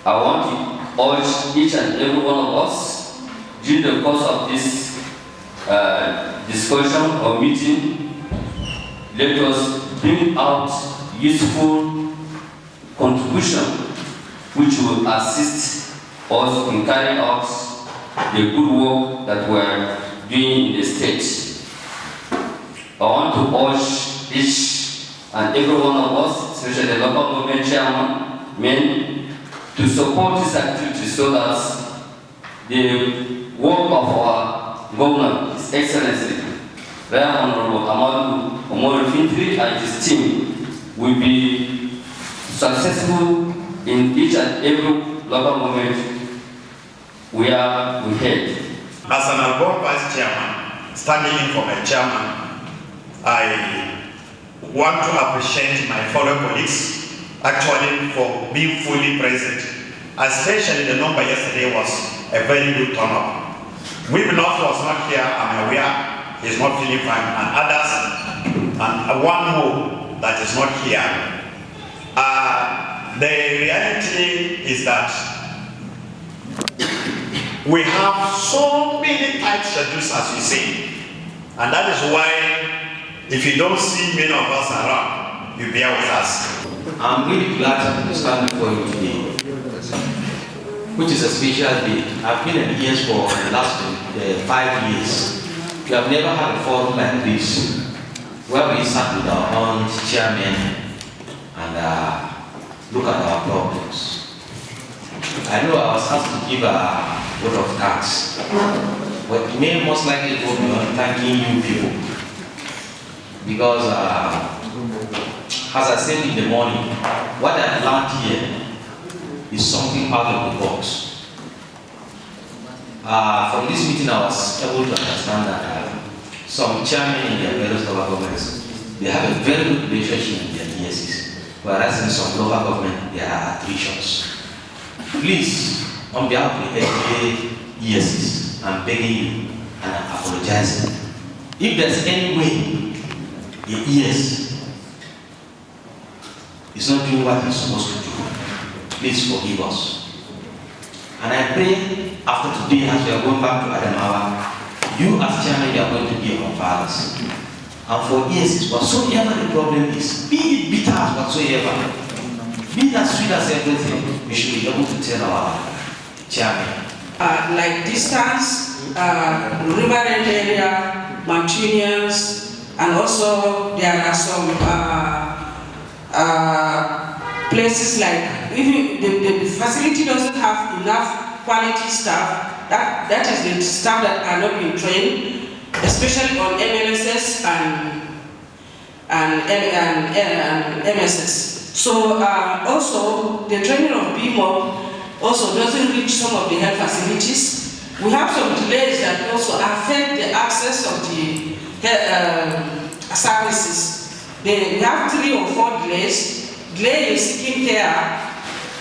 I want to urge each and every one of us during the course of this discussion or meeting, let us bring out useful contribution which will assist us in carrying out the good work that we are doing in the state. I want to urge each and every one of us, especially the local government chairman, to support this activity so that the work of our governor, His Excellency, Very Honorable Amadu Omori Fintri and his team will be successful in each and every local government where we head. As an outgoing vice chairman, standing in for my chairman, I want to appreciate my fellow colleagues actually for being fully present. Especially the number yesterday was a very good turnout. Wibnoff was not here, I'm aware, he's not feeling fine, and others, and one more that is not here. The reality is that we have so many tight schedules, as you see, and that is why if you don't see many of us around, you bear with us. I'm really glad to stand before you today, which is a special day. I've been in ES for the last 5 years. We have never had a forum like this, where we sat with our own chairman and look at our problems. I know I was asked to give a vote of thanks, but it may most likely go beyond thanking you people, because as I said in the morning, what I've learned here is something out of the box. From this meeting, I was able to understand that some chairmen in their various local governments, they have a very good relationship with their ESs, whereas in some local government, there are attritions. Please, on behalf of the LGA ESs, I'm begging you and I'm apologizing. If there's any way the ES is not doing what he's supposed to do, please forgive us. And I pray after today, as we are going back to Adamawa, you as chairman, you are going to be our fathers. And for years, whatsoever the problem is, be it bitter as whatsoever, be it as sweet as everything, we should be able to tell our chairman. Like distance, riverine area, mountainous, and also there are some places like, if the facility doesn't have enough quality staff, that is the staff that are not being trained, especially on MLSS and MSS. So also the training of BMO also doesn't reach some of the health facilities. We have some delays that also affect the access of the services. We have 3 or 4 delays. Delay in seeking care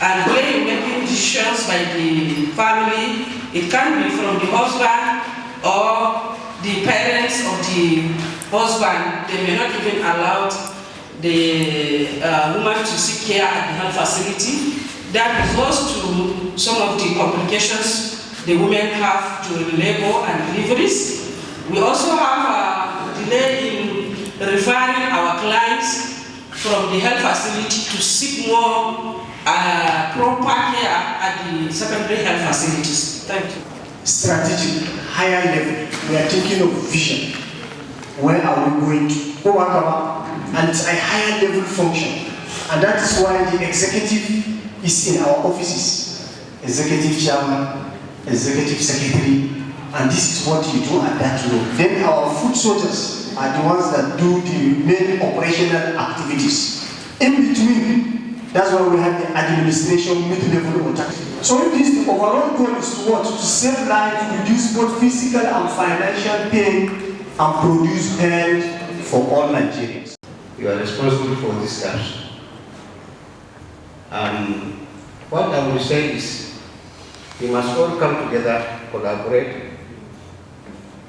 and delay in making decisions by the family. It can be from the husband or the parents of the husband. They may not even allow the woman to seek care at the health facility. That results to some of the complications the women have during labor and deliveries. We also have a delay in referring our clients from the health facility to seek more proper care at the secondary health facilities. Thank you. Strategic, higher level, we are thinking of vision. Where are we going to? And it's a higher level function. And that is why the executive is in our offices. Executive chairman, executive secretary, and this is what you do at that level. Then our foot soldiers are the ones that do the main operational activities. In between, that's why we have the administration mid-level contact. So if this, the overall goal is to what? To save lives, reduce both physical and financial pain, and produce health for all Nigerians. You are responsible for these steps. What I will say is, we must all come together, collaborate.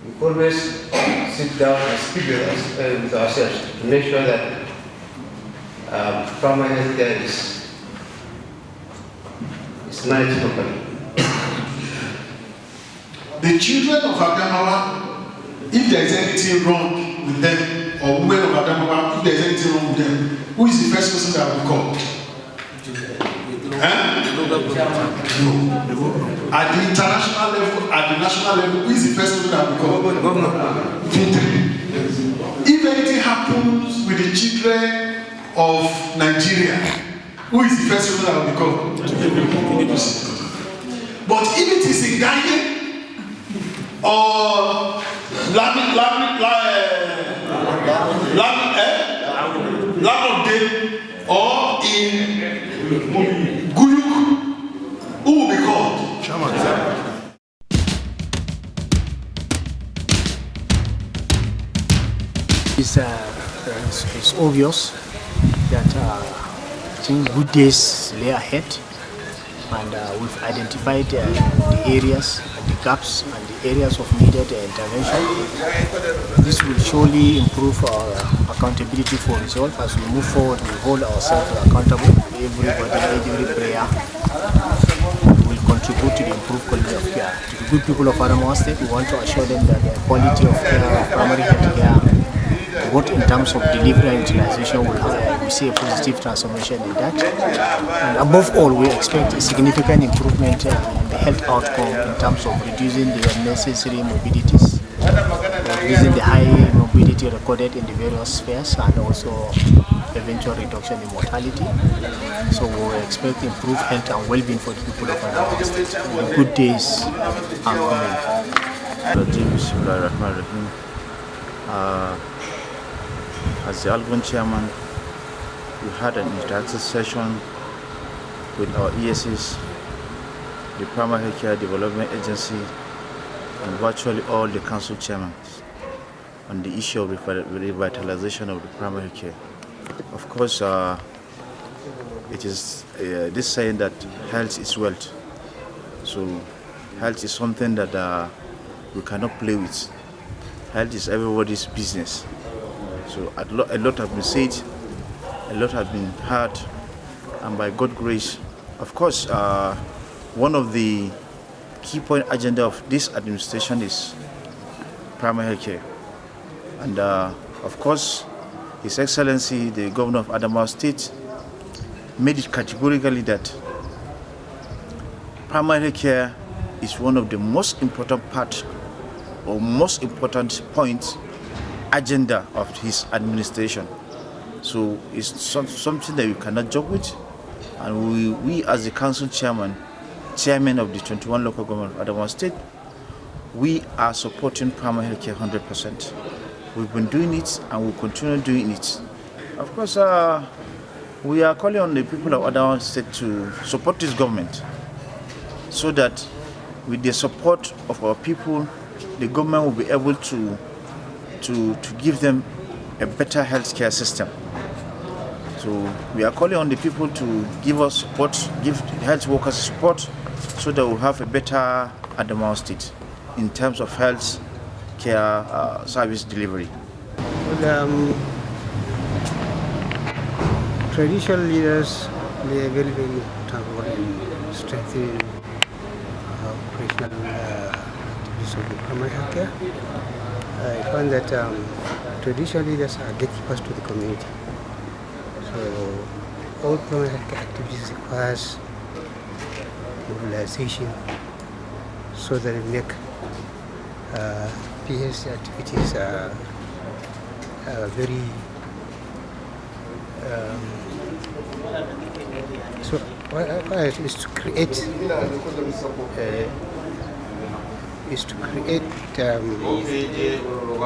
We always sit down and speak with ourselves to make sure that primary health care is is managed properly. The children of Adamawa, if there is anything wrong with them, or women of Adamawa, if there is anything wrong with them, who is the first person that will be called? No. At the international level, at the national level, who is the first person that will be called? Governor. If anything happens with the children of Nigeria, who is the first person that will be called? But if it is in Ghana, or or in Guyuk, who will be called? It's obvious that I think good days lay ahead, and we've identified the areas and the gaps and the areas of needed intervention. This will surely improve our accountability for results. As we move forward, we hold ourselves accountable. Everybody, every prayer will contribute to the improved quality of care. To the good people of Adamawa State, we want to assure them that the quality of care, primary health care, both in terms of delivery and utilization, we see a positive transformation in that. And above all, we expect a significant improvement in the health outcome in terms of reducing the unnecessary morbidities, reducing the high morbidity recorded in the various spheres, and also eventual reduction in mortality. So we expect improved health and well-being for the people of Adamawa State. The good days are coming. As the Algon chairman, we had an interactive session with our ESs, the Primary Health Care Development Agency, and virtually all the council chairmen on the issue of revitalization of the primary health care. Of course, it is this saying that health is wealth. So health is something that we cannot play with. Health is everybody's business. So a lot has been said, a lot has been heard, and by God's grace, of course, one of the key point agenda of this administration is primary health care. And of course, His Excellency, the Governor of Adamawa State, made it categorically that primary health care is one of the most important parts or most important points agenda of his administration. So it's something that we cannot joke with, and we as the council chairman of the 21 local government of Adamawa State, we are supporting primary health care 100%. We've been doing it and we'll continue doing it. Of course, we are calling on the people of Adamawa State to support this government, so that with the support of our people, the government will be able to give them a better healthcare system. So we are calling on the people to give us support, give health workers support, so that we'll have a better Adamawa State in terms of health care service delivery. Well, traditional leaders play a very, very important role in strengthening operational activities of the primary health care. I find that traditional leaders are gatekeepers to the community. So all primary health care activities requires mobilization, so that we make PHC activities very so is to create to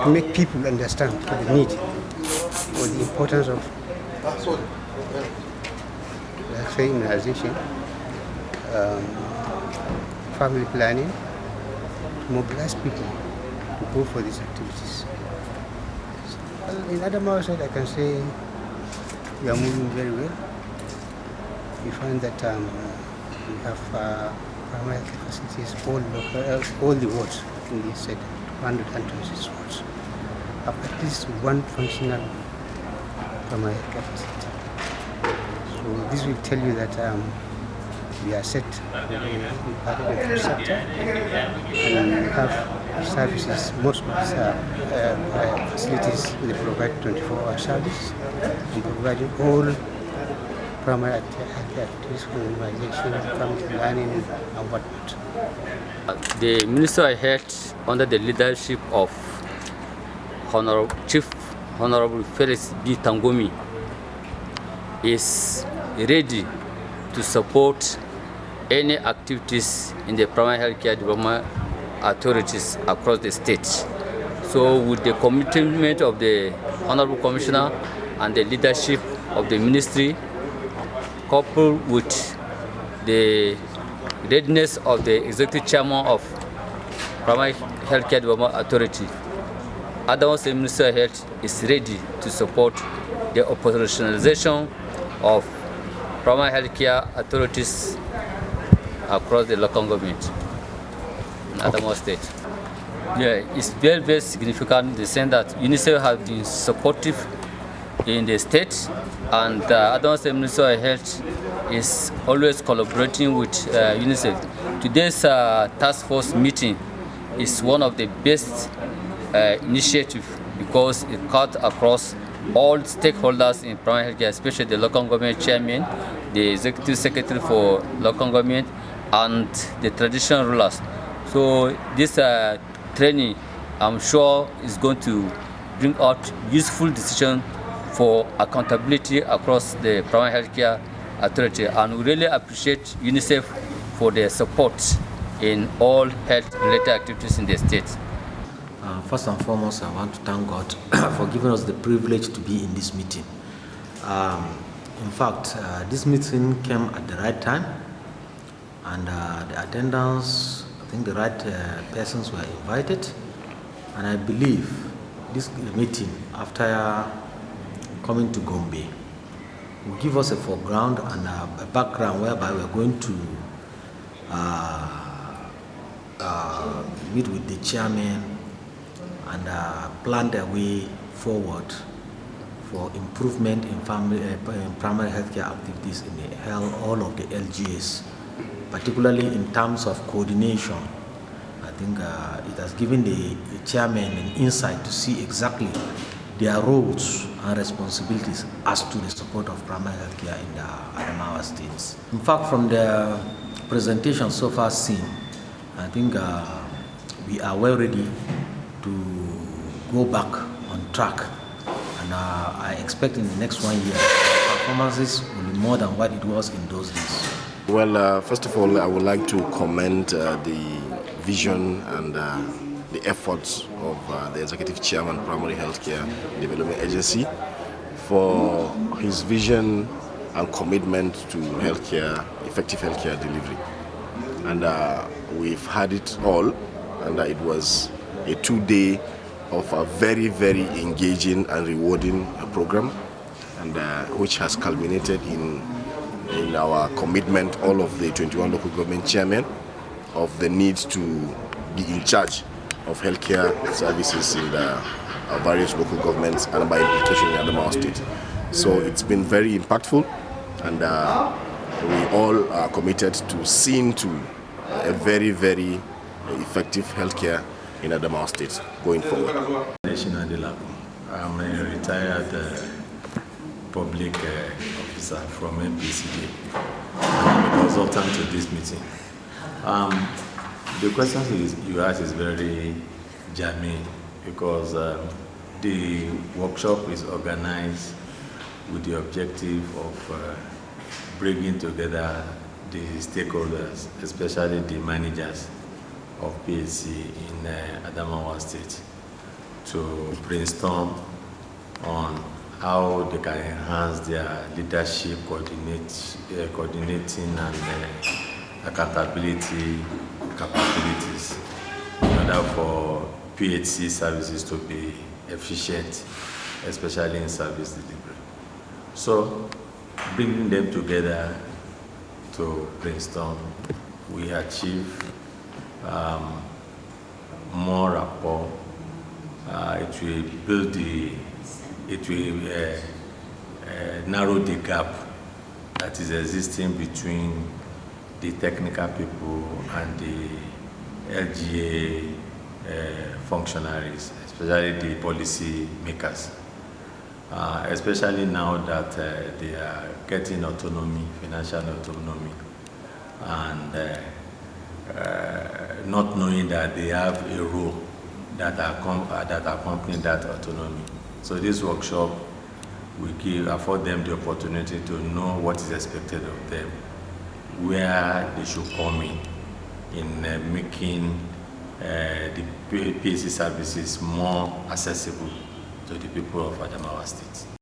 make people understand the need or the importance of, let's say, immunization, family planning, to mobilize people to go for these activities. In Adamawa State, I can say we are moving very well. We find that we have primary health facilities, all the wards in this state, 126 wards, have at least one functional primary health facility. So this will tell you that we are set with part of the infrastructure, and we have services. Most of the facilities they provide 24-hour service and providing all primary activities for immunization, family planning, and whatnot. The minister I had under the leadership of Chief Honorable Felix B. Tangomi is ready to support any activities in the primary healthcare development authorities across the state. So with the commitment of the Honorable Commissioner and the leadership of the ministry, coupled with the readiness of the Executive Chairman of Primary Healthcare Development Authority, Adamawa State Ministry of Health is ready to support the operationalization of primary healthcare authorities across the local government in Adamawa State. Yeah, it's very, very significant in the sense that UNICEF has been supportive in the state, and Adamawa State Ministry of Health is always collaborating with UNICEF. Today's task force meeting is one of the best initiatives because it cut across all stakeholders in primary healthcare, especially the local government chairman, the executive secretary for local government, and the traditional rulers. So this training, I'm sure, is going to bring out useful decisions for accountability across the primary healthcare authority, and we really appreciate UNICEF for their support in all health-related activities in the state. First and foremost, I want to thank God for giving us the privilege to be in this meeting. In fact, this meeting came at the right time, and the attendance, I think the right persons were invited, and I believe this meeting, after coming to Gombe, will give us a foreground and a background whereby we're going to meet with the chairman and plan their way forward for improvement in primary healthcare activities in all of the LGAs, particularly in terms of coordination. I think it has given the chairman an insight to see exactly their roles and responsibilities as to the support of primary healthcare in the Adamawa states. In fact, from the presentation so far seen, I think we are well ready to go back on track, and I expect in the next 1 year our performances will be more than what it was in those days. Well, first of all, I would like to commend the vision and the efforts of the Executive Chairman, Primary Healthcare Development Agency, for his vision and commitment to healthcare, effective healthcare delivery. And we've had it all, and it was a 2-day of a very, very engaging and rewarding program, and which has culminated in our commitment, all of the 21 local government chairmen, of the need to be in charge of healthcare services in the various local governments and by implication in Adamawa State. So it's been very impactful, and we all are committed to seeing to a very, very effective healthcare in Adamawa State going forward. I'm a retired public officer from MPCD. I'm a consultant to this meeting. The question you asked is very germane, because the workshop is organized with the objective of bringing together the stakeholders, especially the managers of PHC in Adamawa State, to brainstorm on how they can enhance their leadership, coordinating and accountability capabilities in order for PHC services to be efficient, especially in service delivery. So, bringing them together to brainstorm, we achieve more rapport. It will build narrow the gap that is existing between the technical people and the LGA functionaries, especially the policy makers. Especially now that they are getting autonomy, financial autonomy, and not knowing that they have a role that accompany that autonomy. So this workshop will afford them the opportunity to know what is expected of them, where they should come in making the PHC services more accessible to the people of Adamawa State.